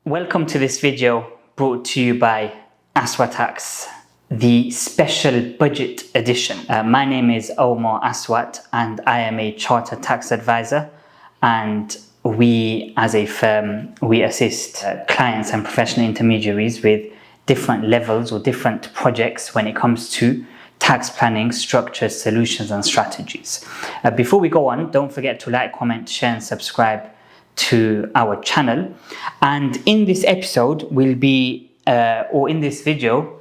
Welcome to this video brought to you by Aswat, the special budget edition. My name is Omar Aswat and I am a chartered tax advisor, and we as a firm, we assist clients and professional intermediaries with different levels or different projects when it comes to tax planning, structures, solutions and strategies. Before we go on, don't forget to like, comment, share and subscribe to our channel. And in this episode in this video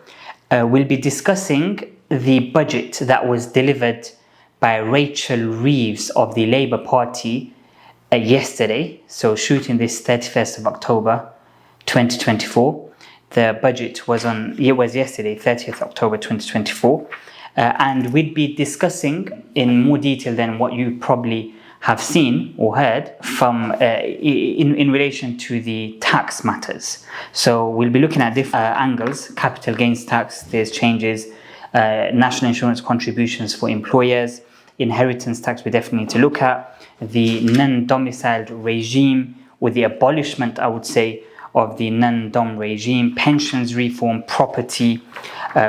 we'll be discussing the budget that was delivered by Rachel Reeves of the Labour Party yesterday. So shooting this 31st of October 2024. The budget was yesterday, 30th October 2024, and we'd be discussing in more detail than what you probably have seen or heard from in relation to the tax matters. So we'll be looking at different angles: capital gains tax, there's changes, national insurance contributions for employers, inheritance tax we definitely need to look at, the non-domiciled regime, or the abolishment, I would say, of the non-dom regime, pensions reform, property,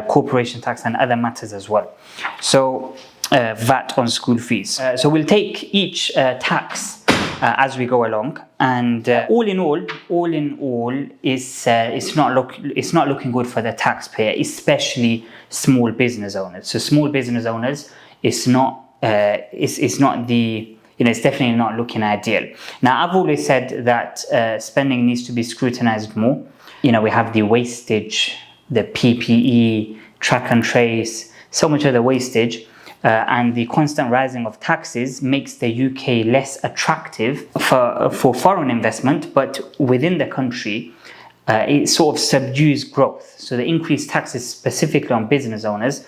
corporation tax and other matters as well. So VAT on school fees. So we'll take each tax as we go along, and all in all, it's not looking good for the taxpayer, especially small business owners. So small business owners, it's definitely not looking ideal. Now, I've always said that spending needs to be scrutinized more. We have the wastage, the PPE, track and trace, so much of the wastage. And the constant rising of taxes makes the UK less attractive for foreign investment, but within the country, it sort of subdues growth. So the increased taxes specifically on business owners,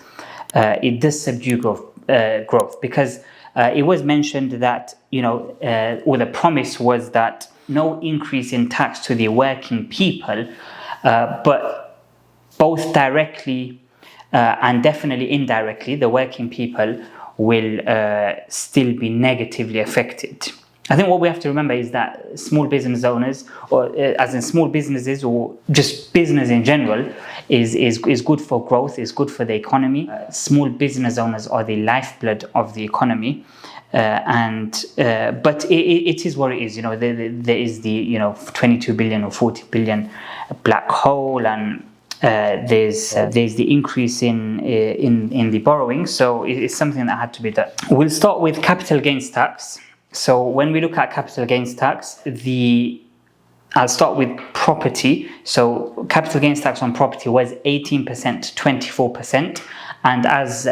it does subdue growth because it was mentioned that, or the promise was that no increase in tax to the working people, but both directly and definitely indirectly, the working people will still be negatively affected. I think what we have to remember is that small business owners, or as in small businesses or just business in general, is good for growth, is good for the economy. Small business owners are the lifeblood of the economy. But it is what it is. There is the 22 billion or 40 billion black hole, and there's the increase in the borrowing, so it's something that had to be done. We'll start with capital gains tax. So when we look at capital gains tax, I'll start with property. So capital gains tax on property was 18% to 24%, and as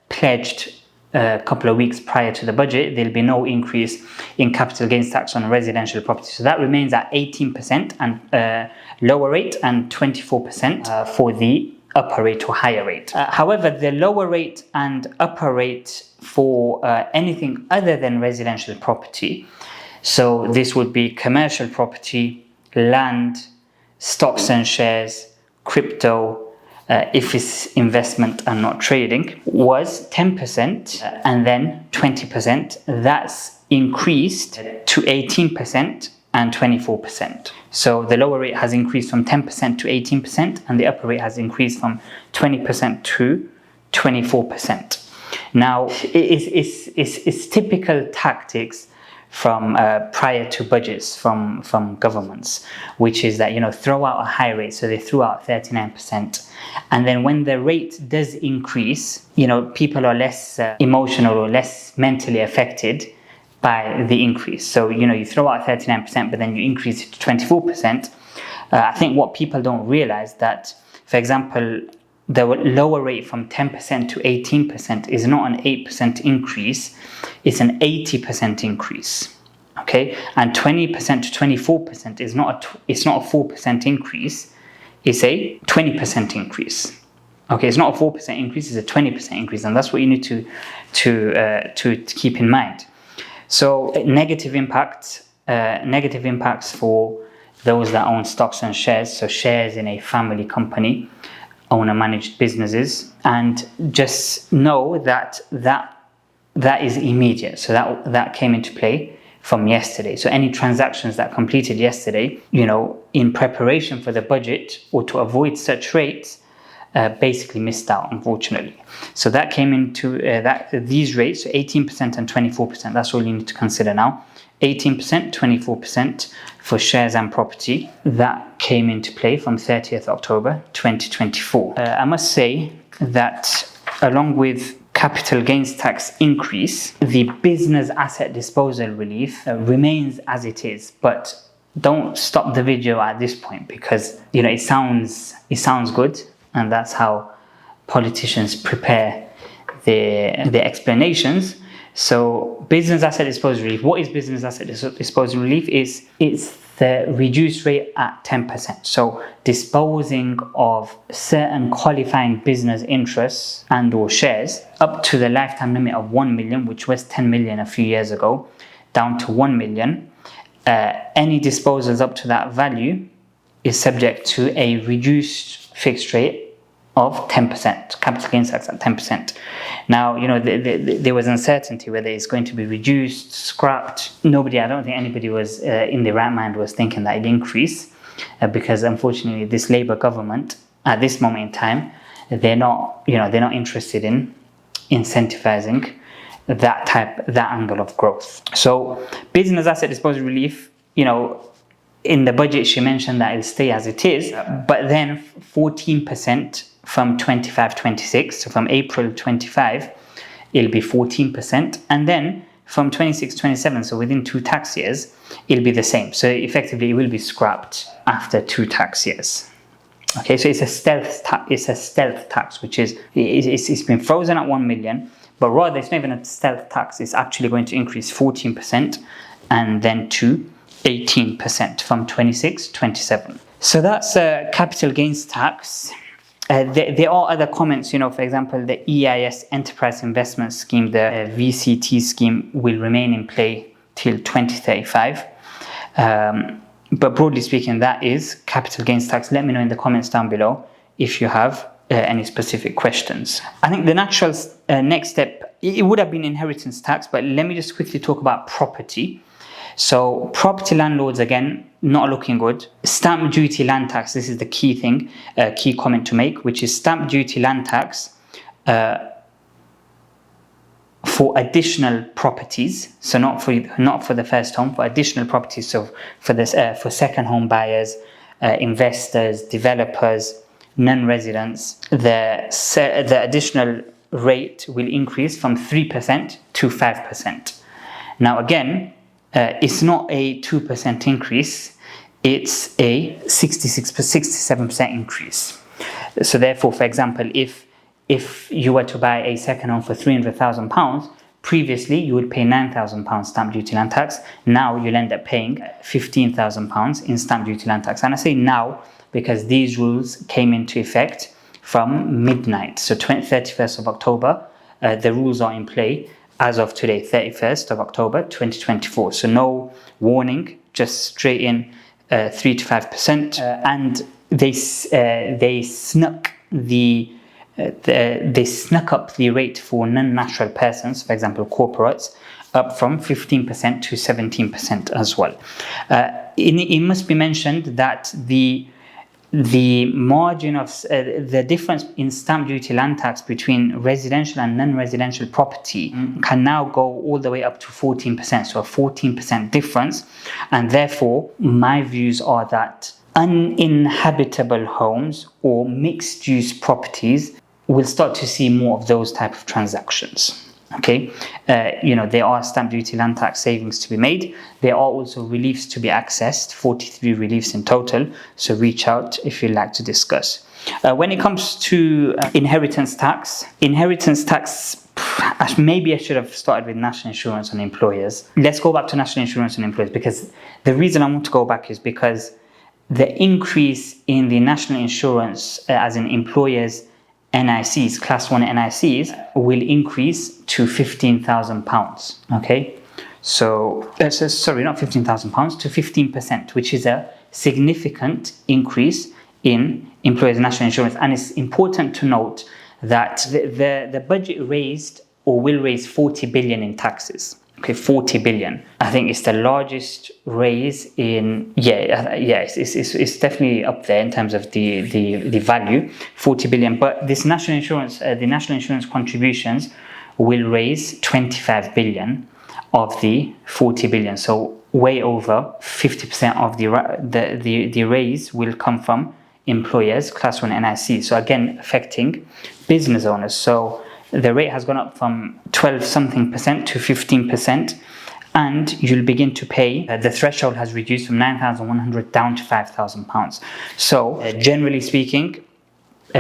pledged a couple of weeks prior to the budget, there'll be no increase in capital gains tax on residential property. So that remains at 18% and lower rate, and 24% for the upper rate or higher rate. However, the lower rate and upper rate for anything other than residential property, so this would be commercial property, land, stocks and shares, crypto, if it's investment and not trading, was 10% and then 20%. That's increased to 18% and 24%. So the lower rate has increased from 10% to 18%, and the upper rate has increased from 20% to 24%. Now, it's typical tactics from prior to budgets from governments, which is that throw out a high rate. So they threw out 39%, and then when the rate does increase, people are less emotional or less mentally affected by the increase. So you throw out 39%, but then you increase it to 24%. I think what people don't realize that, for example, the lower rate from 10% to 18% is not an 8% increase, it's an 80% increase. Okay, and 20% to 24% is not a 4% increase, it's a 20% increase. Okay, it's not a 4% increase, it's a 20% increase, and that's what you need to keep in mind. So negative impacts for those that own stocks and shares, so shares in a family company, owner-managed businesses, and just know that is immediate. So that came into play from yesterday. So any transactions that completed yesterday, in preparation for the budget or to avoid such rates, basically missed out, unfortunately. So that came into these rates, so 18% and 24%. That's all you need to consider now. 18%, 24% for shares and property. That came into play from 30th October 2024. I must say that along with capital gains tax increase, the business asset disposal relief remains as it is. But don't stop the video at this point, because it sounds good, and that's how politicians prepare their explanations. So business asset disposal relief. What is business asset disposal relief? It's the reduced rate at 10%. So disposing of certain qualifying business interests and or shares up to the lifetime limit of 1 million, which was 10 million a few years ago, down to 1 million. Any disposals up to that value is subject to a reduced fixed rate of 10%, capital gains tax at 10%. Now, there was uncertainty whether it's going to be reduced, scrapped. I don't think anybody was in their right mind was thinking that it'd increase, because unfortunately this Labour government at this moment in time, they're not interested in incentivizing that angle of growth. So business asset disposal relief, in the budget she mentioned that it'll stay as it is, but then 14% from 25-26, so from April 25, it'll be 14%, and then from 26-27, so within 2 tax years, it'll be the same. So effectively, it will be scrapped after 2 tax years. Okay, so it's a stealth tax, which is it's been frozen at 1 million, but rather it's not even a stealth tax. It's actually going to increase 14% and then to 18% from 26-27. So that's capital gains tax. There are other comments, for example, the EIS Enterprise Investment Scheme, the VCT scheme, will remain in play till 2035. But broadly speaking, that is capital gains tax. Let me know in the comments down below if you have any specific questions. I think the natural next step, it would have been inheritance tax, but let me just quickly talk about property. So property landlords, again, not looking good. Stamp duty land tax, this is the key thing, key comment to make, which is stamp duty land tax for additional properties. So not for the first home, for additional properties. So for second home buyers, investors, developers, non-residents, the additional rate will increase from 3% to 5%. Now again, it's not a 2% increase, it's a 67% increase. So therefore, for example, if you were to buy a second home for £300,000, previously you would pay £9,000 stamp duty land tax. Now you'll end up paying £15,000 in stamp duty land tax. And I say now because these rules came into effect from midnight. So 31st of October, the rules are in play as of today, 31st of October 2024. So no warning, just straight in 3 to 5%. And they snuck up the rate for non-natural persons, for example, corporates, up from 15% to 17% as well. It must be mentioned that the margin of the difference in stamp duty land tax between residential and non-residential property can now go all the way up to 14%, so a 14% difference. And therefore, my views are that uninhabitable homes or mixed-use properties will start to see more of those type of transactions. Okay, there are stamp duty land tax savings to be made. There are also reliefs to be accessed, 43 reliefs in total. So reach out if you'd like to discuss. When it comes to inheritance tax, maybe I should have started with national insurance on employers. Let's go back to national insurance on employers, because the reason I want to go back is because the increase in the national insurance as in employers' NICs, Class 1 NICs, will increase to £15,000. Okay, so sorry, not £15,000, to 15%, which is a significant increase in employers' national insurance. And it's important to note that the budget raised or will raise 40 billion in taxes. Okay, 40 billion. I think it's the largest raise in, it's definitely up there in terms of the value, 40 billion. But this national insurance, the national insurance contributions will raise 25 billion of the 40 billion. So way over 50% of the raise will come from employers, class 1 NIC. So again, affecting business owners. So the rate has gone up from 12 something percent to 15%, and you'll begin to pay, the threshold has reduced from 9,100 down to £5,000. So generally speaking,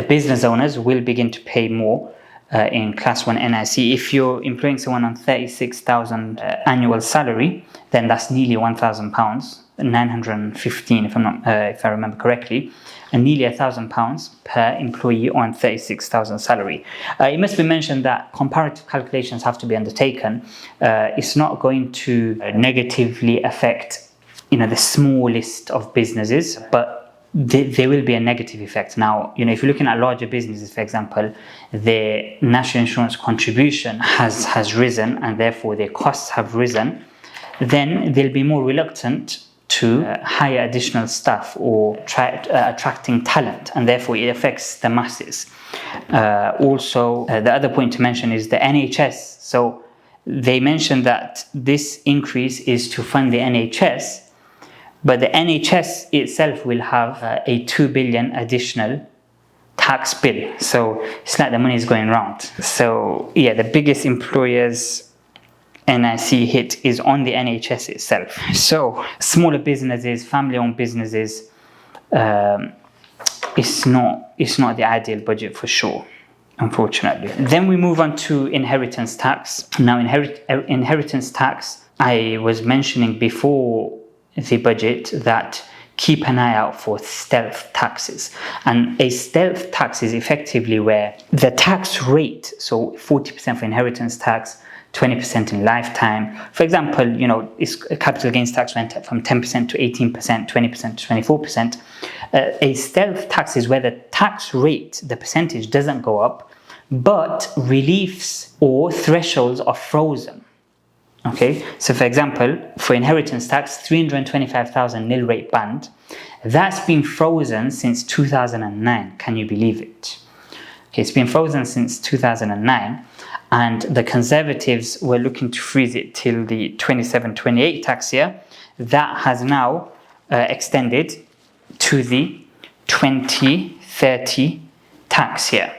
business owners will begin to pay more in class 1 NIC. If you're employing someone on 36,000 annual salary, then that's nearly £1,000, 915 if I remember correctly, and nearly £1,000 per employee on 36,000 salary. It must be mentioned that comparative calculations have to be undertaken. It's not going to negatively affect, the smallest of businesses, but there will be a negative effect. Now, if you're looking at larger businesses, for example, their national insurance contribution has risen, and therefore their costs have risen, then they'll be more reluctant to hire additional staff or attracting talent, and therefore it affects the masses. Also, the other point to mention is the NHS. So they mentioned that this increase is to fund the NHS, but the NHS itself will have a 2 billion additional tax bill. So it's like the money is going round. So yeah, the biggest employers NIC hit is on the NHS itself. So smaller businesses, family-owned businesses, it's not the ideal budget for sure, unfortunately. Then we move on to inheritance tax. Now, inheritance tax, I was mentioning before the budget that keep an eye out for stealth taxes. And a stealth tax is effectively where the tax rate, so 40% for inheritance tax, 20% in lifetime. For example, capital gains tax went up from 10% to 18%, 20% to 24%. A stealth tax is where the tax rate, the percentage, doesn't go up, but reliefs or thresholds are frozen. Okay, so for example, for inheritance tax, 325,000 nil rate band, that's been frozen since 2009. Can you believe it? Okay, it's been frozen since 2009, and the Conservatives were looking to freeze it till the 27-28 tax year. That has now extended to the 2030 tax year.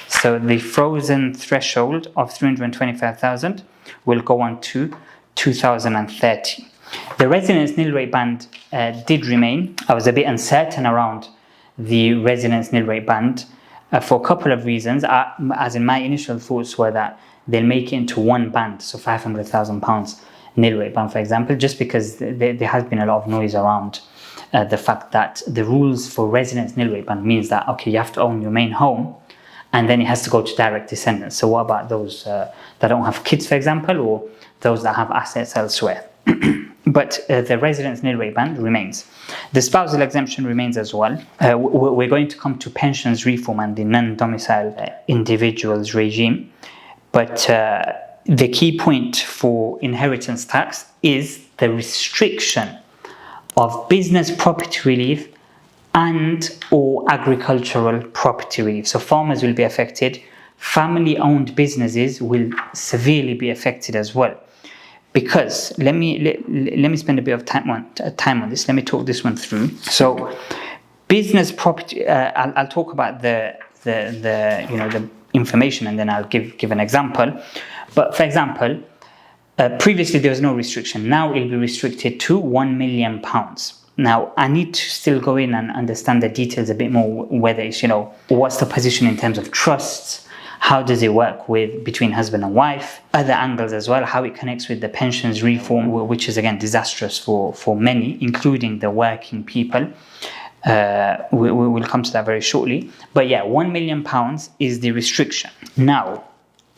So the frozen threshold of 325,000 will go on to 2030. The residence nil rate band did remain. I was a bit uncertain around the residence nil rate band for a couple of reasons. As in, my initial thoughts were that they'll make it into one band, so £500,000 nil rate band, for example, just because there has been a lot of noise around the fact that the rules for residence nil rate band means that, okay, you have to own your main home, and then it has to go to direct descendants. So what about those that don't have kids, for example, or those that have assets elsewhere? But the residence nil rate band remains. The spousal exemption remains as well. We're going to come to pensions reform and the non-domiciled individuals regime. But the key point for inheritance tax is the restriction of business property relief and or agricultural property relief. So farmers will be affected. Family-owned businesses will severely be affected as well. Because let me spend a bit of time on this. Let me talk this one through. So, business property. I'll talk about the information, and then I'll give an example. But for example, previously there was no restriction. Now it'll be restricted to £1 million. Now, I need to still go in and understand the details a bit more, whether it's, what's the position in terms of trusts, how does it work between husband and wife, other angles as well, how it connects with the pensions reform, which is, again, disastrous for many, including the working people. We'll come to that very shortly. But yeah, £1 million is the restriction. Now,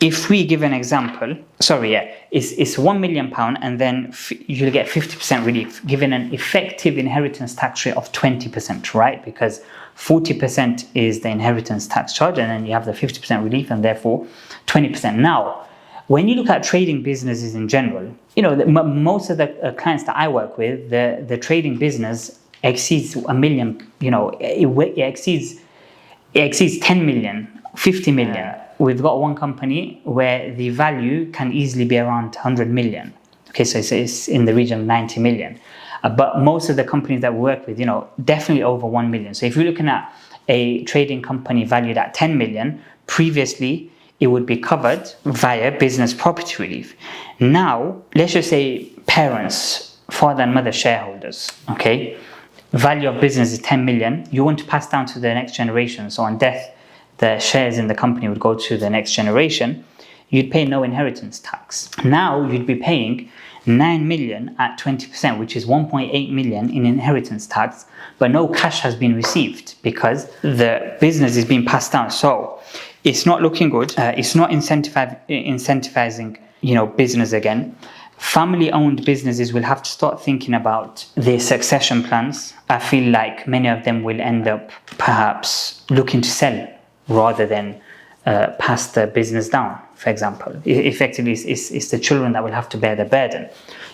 if we give an example, it's £1 million, and then you'll get 50% relief, given an effective inheritance tax rate of 20%, right? Because 40% is the inheritance tax charge, and then you have the 50% relief, and therefore 20%. Now, when you look at trading businesses in general, most of the clients that I work with, the trading business exceeds a million. It exceeds 10 million, 50 million. We've got one company where the value can easily be around 100 million. Okay, so it's in the region of 90 million. But most of the companies that we work with, definitely over 1 million. So if you're looking at a trading company valued at 10 million, previously it would be covered via business property relief. Now, let's just say parents, father and mother shareholders, okay? Value of business is 10 million. You want to pass down to the next generation. So on death, the shares in the company would go to the next generation. You'd pay no inheritance tax. Now you'd be paying 9 million at 20%, which is 1.8 million in inheritance tax, but no cash has been received because the business is being passed down. So it's not looking good. It's not incentivizing, business again. Family-owned businesses will have to start thinking about their succession plans. I feel like many of them will end up perhaps looking to sell rather than pass the business down, for example. Effectively, it's the children that will have to bear the burden.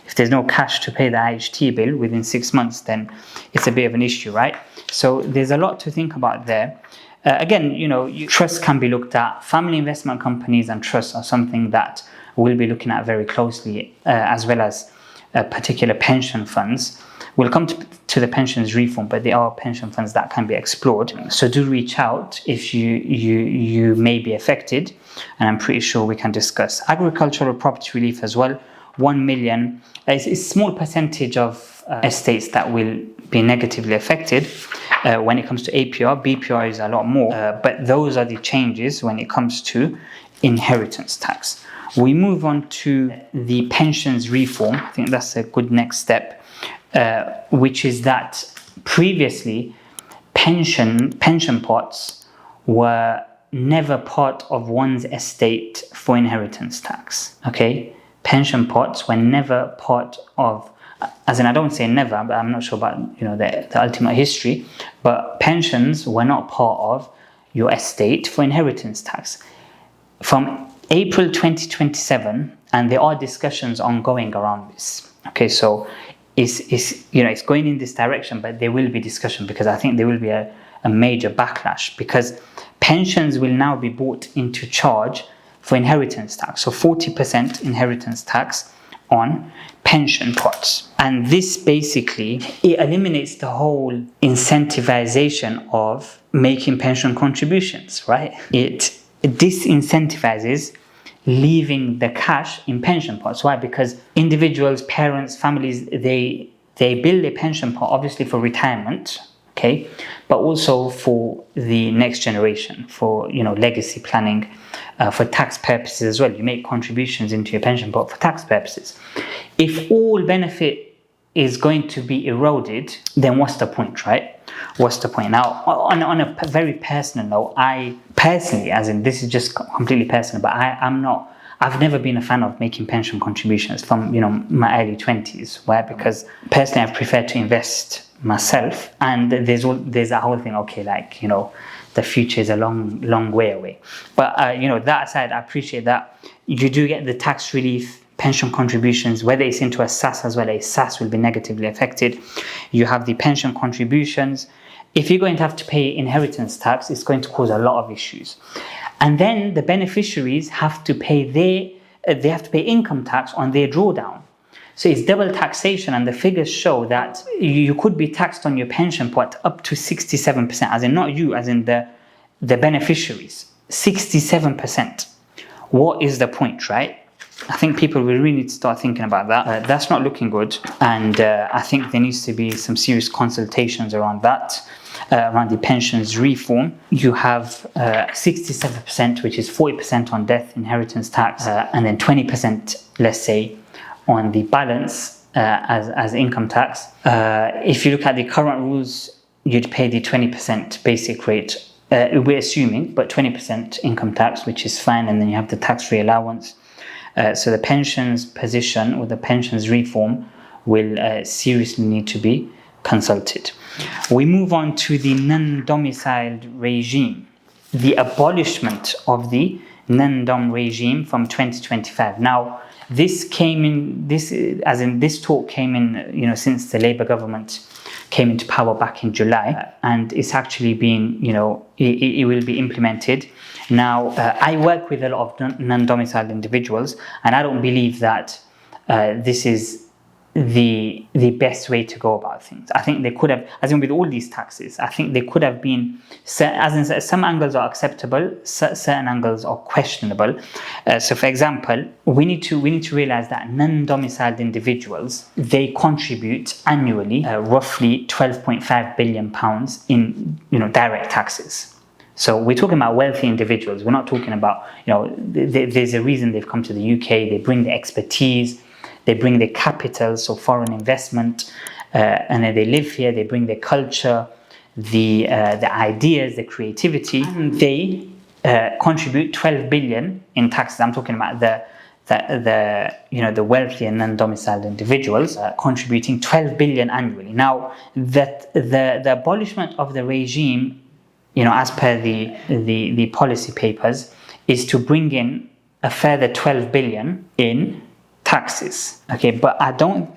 If there's no cash to pay the IHT bill within 6 months, then it's a bit of an issue, right? So there's a lot to think about there. Again, trusts can be looked at. Family investment companies and trusts are something that we'll be looking at very closely, as well as particular pension funds. We'll come to the pensions reform, but there are pension funds that can be explored. So do reach out if you may be affected, and I'm pretty sure we can discuss. Agricultural property relief as well, 1 million. It's a small percentage of estates that will be negatively affected when it comes to APR. BPR is a lot more, but those are the changes when it comes to inheritance tax. We move on to the pensions reform. I think that's a good next step. Which is that previously pension pots were never part of one's estate for inheritance tax. Okay, pension pots were never part of, as in I don't say never, but I'm not sure about the ultimate history. But pensions were not part of your estate for inheritance tax. From April 2027, and there are discussions ongoing around this. Okay, so it's going in this direction, but there will be discussion because I think there will be a major backlash because pensions will now be brought into charge for inheritance tax. So 40% inheritance tax on pension pots. And this basically, it eliminates the whole incentivization of making pension contributions, right? It disincentivizes leaving the cash in pension pots. Why? Because individuals, parents, families, they build a pension pot obviously for retirement, okay, but also for the next generation, for legacy planning, for tax purposes as well. You make contributions into your pension pot for tax purposes. If all benefit is going to be eroded, then what's the point, right? What's the point? Now, on a very personal note, I personally, as in this is just completely personal, but I've never been a fan of making pension contributions from, my early 20s. Why? Because personally, I've preferred to invest myself, and there's that whole thing, okay, the future is a long way away. But, that aside, I appreciate that you do get the tax relief pension contributions, whether it's into a SAS as well. A SAS will be negatively affected. You have the pension contributions. If you're going to have to pay inheritance tax, it's going to cause a lot of issues. And then the beneficiaries have to pay income tax on their drawdown. So it's double taxation, and the figures show that you could be taxed on your pension pot up to 67%, as in not you, as in the beneficiaries. 67%. What is the point, right? I think people will really need to start thinking about that. That's not looking good, and I think there needs to be some serious consultations around that, around the pensions reform. You have 67%, which is 40% on death inheritance tax, and then 20%, let's say, on the balance as income tax. If you look at the current rules, you'd pay the 20% basic rate. We're assuming, but 20% income tax, which is fine, and then you have the tax-free allowance. So the pensions position or the pensions reform will seriously need to be consulted. We move on to the non-domiciled regime. The abolishment of the non-dom regime from 2025. Now, this talk came in, since the Labour government came into power back in July, and it's actually been, it will be implemented. Now, I work with a lot of non-domiciled individuals, and I don't believe that this is the best way to go about things. I think they could have, as in with all these taxes, I think they could have been, as in some angles are acceptable, certain angles are questionable. So for example, we need to realize that non-domiciled individuals, they contribute annually roughly £12.5 billion in direct taxes. So we're talking about wealthy individuals. We're not talking about, there's a reason they've come to the UK. They bring the expertise, they bring their capital, so foreign investment, and then they live here. They bring their culture, the ideas, the creativity, and they contribute 12 billion in taxes. I'm talking about the wealthy and non-domiciled individuals contributing 12 billion annually. Now, that the abolishment of the regime, as per the policy papers, is to bring in a further 12 billion in taxes. Okay, but I don't,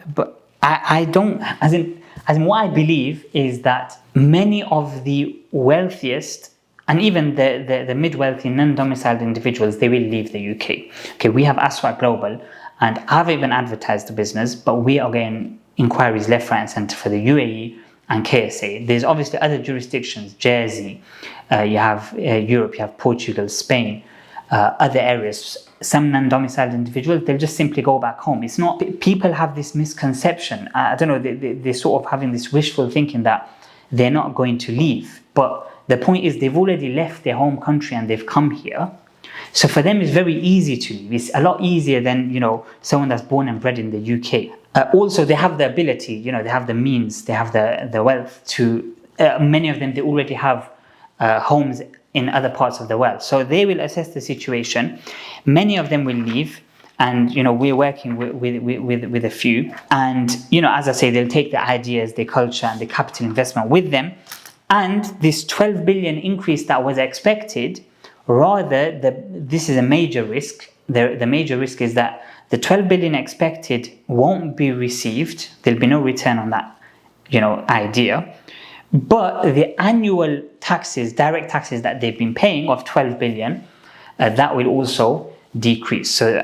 as in what I believe is that many of the wealthiest and even the mid-wealthy non-domiciled individuals, they will leave the UK. Okay, we have Aswat Global, and I've even advertised the business, but we are getting inquiries left, right and centre for the UAE and KSA. There's obviously other jurisdictions, Jersey, you have Europe, you have Portugal, Spain, other areas. Some non-domiciled individuals, they'll just simply go back home. It's not, people have this misconception. I don't know, they're sort of having this wishful thinking that they're not going to leave. But the point is, they've already left their home country and they've come here. So for them, it's very easy to leave. It's a lot easier than, someone that's born and bred in the UK. Also, they have the ability, they have the means, they have the wealth to, many of them, they already have homes in other parts of the world. So they will assess the situation. Many of them will leave, and we're working with a few. And as I say, they'll take the ideas, the culture, and the capital investment with them. And this 12 billion increase that was expected, rather, this is a major risk. The major risk is that the 12 billion expected won't be received. There'll be no return on that, idea. But the annual taxes, direct taxes that they've been paying of 12 billion, that will also decrease. So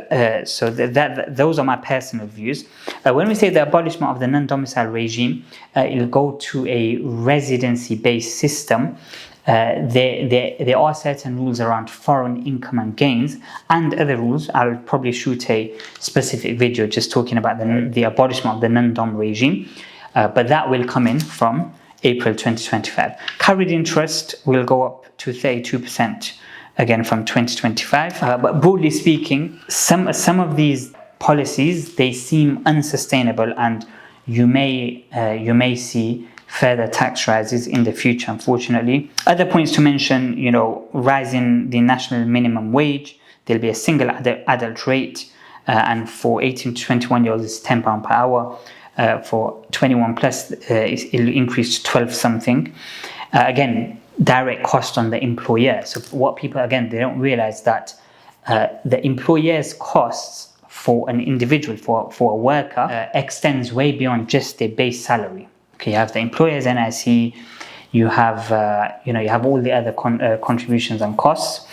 those are my personal views. When we say the abolishment of the non-domicile regime, it'll go to a residency-based system. There are certain rules around foreign income and gains and other rules. I'll probably shoot a specific video just talking about the abolishment of the non-dom regime, but that will come in from April 2025. Carried interest will go up to 32% again from 2025. But broadly speaking, some of these policies, they seem unsustainable, and you may see further tax rises in the future, unfortunately. Other points to mention, rising the national minimum wage. There'll be a single adult rate, and for 18 to 21 year olds, it's £10 per hour. For 21 plus, it'll increase to 12 something. Again, direct cost on the employer. So what people, again, they don't realize that the employer's costs for an individual, for a worker, extends way beyond just their base salary. Okay, you have the employer's NIC, you have all the other contributions and costs.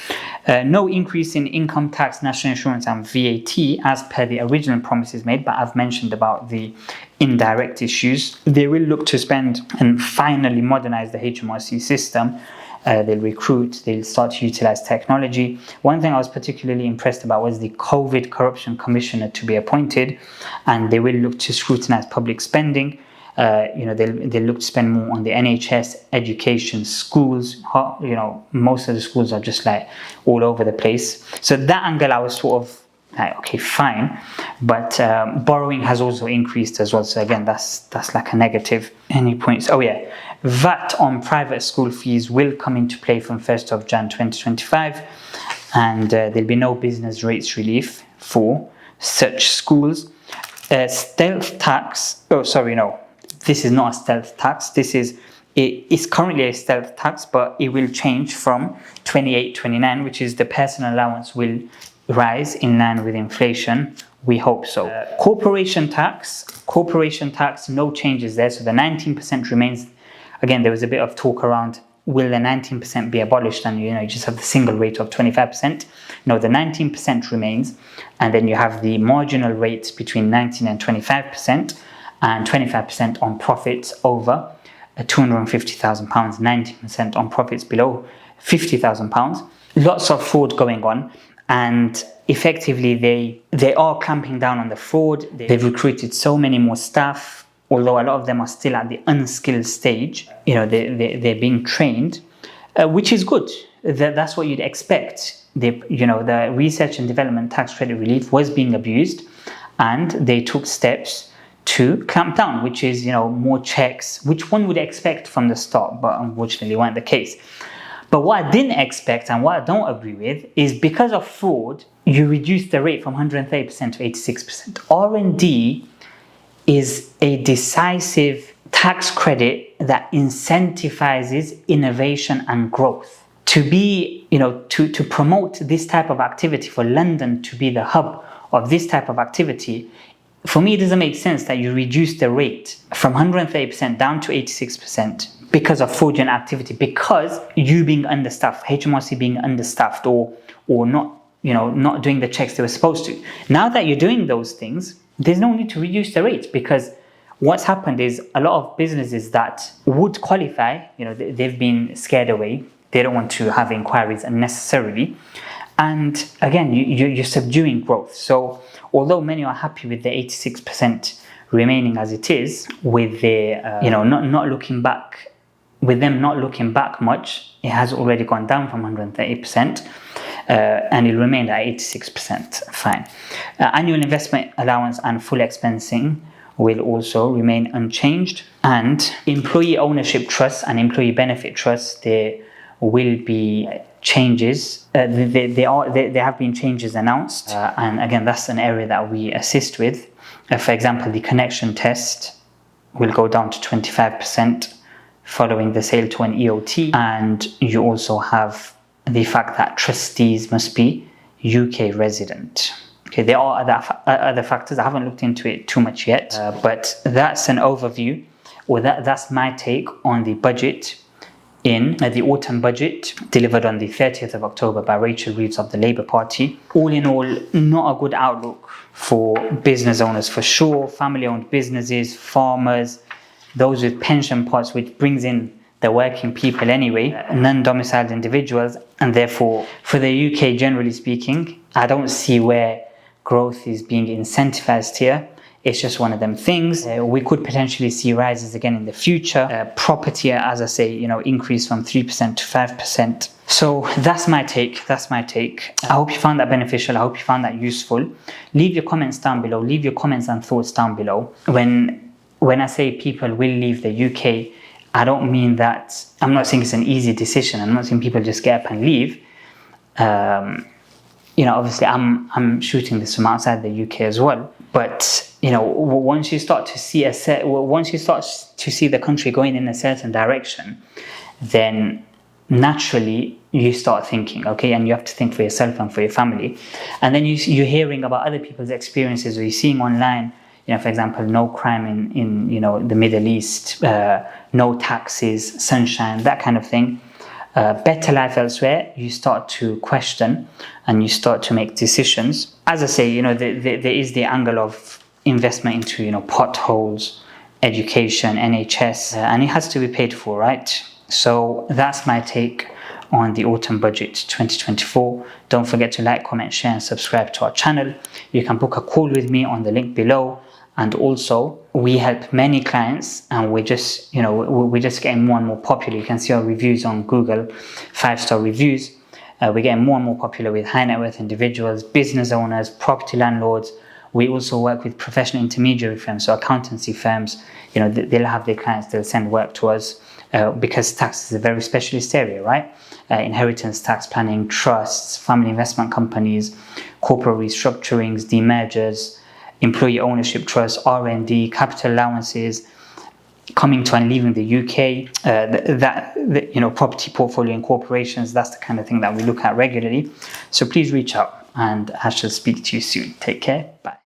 No increase in income tax, national insurance and VAT as per the original promises made, but I've mentioned about the indirect issues. They will look to spend and finally modernize the HMRC system. They'll recruit, they'll start to utilize technology. One thing I was particularly impressed about was the COVID Corruption Commissioner to be appointed, and they will look to scrutinize public spending. They'll look to spend more on the NHS, education, schools. Most of the schools are just like all over the place. So that angle I was sort of like, okay, fine. But borrowing has also increased as well. So again, that's like a negative. Any points? Oh yeah, VAT on private school fees will come into play from 1st of Jan 2025. And there'll be no business rates relief for such schools. Stealth tax, this is not a stealth tax. This is it is currently a stealth tax, but it will change from 28-29, which is the personal allowance will rise in line with inflation. We hope so. Corporation tax, no changes there. So the 19% remains. Again, there was a bit of talk around, will the 19% be abolished and you just have the single rate of 25%? No, the 19% remains, and then you have the marginal rates between 19 and 25%, and 25% on profits over £250,000, 19% on profits below £50,000. Lots of fraud going on, and effectively they are clamping down on the fraud. They've recruited so many more staff, although a lot of them are still at the unskilled stage. They're being trained, which is good. That's what you'd expect. The research and development tax credit relief was being abused, and they took steps to clamp down, which is more checks, which one would expect from the start, but unfortunately weren't the case. But what I didn't expect and what I don't agree with is, because of fraud, you reduce the rate from 130% to 86%. R&D is a decisive tax credit that incentivizes innovation and growth. To promote this type of activity, for London to be the hub of this type of activity, for me, it doesn't make sense that you reduce the rate from 130% down to 86% because of fraudulent activity, because you being understaffed, HMRC being understaffed, or not doing the checks they were supposed to. Now that you're doing those things, there's no need to reduce the rates, because what's happened is a lot of businesses that would qualify, they've been scared away. They don't want to have inquiries unnecessarily. And again, you're subduing growth. So although many are happy with the 86% remaining as it is, with their, not looking back, with them not looking back much, it has already gone down from 130%, and it remained at 86%. Fine. Annual investment allowance and full expensing will also remain unchanged. And employee ownership trusts and employee benefit trusts, there will be changes. There have been changes announced, and again, that's an area that we assist with. For example, the connection test will go down to 25% following the sale to an EOT, and you also have the fact that trustees must be UK resident. Okay, there are other factors. I haven't looked into it too much yet, but that's an overview, or that's my take on the budget in the autumn budget delivered on the 30th of October by Rachel Reeves of the Labour Party. All in all, not a good outlook for business owners, for sure. Family-owned businesses, farmers, those with pension pots, which brings in the working people anyway, non-domiciled individuals, and therefore, for the UK, generally speaking, I don't see where growth is being incentivized here. It's just one of them things. We could potentially see rises again in the future. Property, as I say, increase from 3% to 5%. So that's my take. I hope you found that beneficial. I hope you found that useful. Leave your comments down below. Leave your comments and thoughts down below. When I say people will leave the UK, I don't mean that. I'm not saying it's an easy decision. I'm not saying people just get up and leave. Obviously, I'm shooting this from outside the UK as well. But once you start to see the country going in a certain direction, then naturally you start thinking, okay, and you have to think for yourself and for your family. And then you're hearing about other people's experiences, or you're seeing online, for example, no crime in the Middle East, no taxes, sunshine, that kind of thing. Better life elsewhere. You start to question and you start to make decisions. As I say, there is the angle of investment into potholes, education, NHS, and it has to be paid for, right? So that's my take on the autumn budget 2024. Don't forget to like, comment, share, and subscribe to our channel. You can book a call with me on the link below. And also, we help many clients, and we're just getting more and more popular. You can see our reviews on Google, 5-star reviews. We're getting more and more popular with high net worth individuals, business owners, property landlords. We also work with professional intermediary firms, so accountancy firms. They'll have their clients, they'll send work to us because tax is a very specialist area, right? Inheritance tax planning, trusts, family investment companies, corporate restructurings, demergers, employee ownership trusts, R&D, capital allowances, coming to and leaving the UK, property portfolio incorporations, that's the kind of thing that we look at regularly. So please reach out, and I shall speak to you soon. Take care. Bye.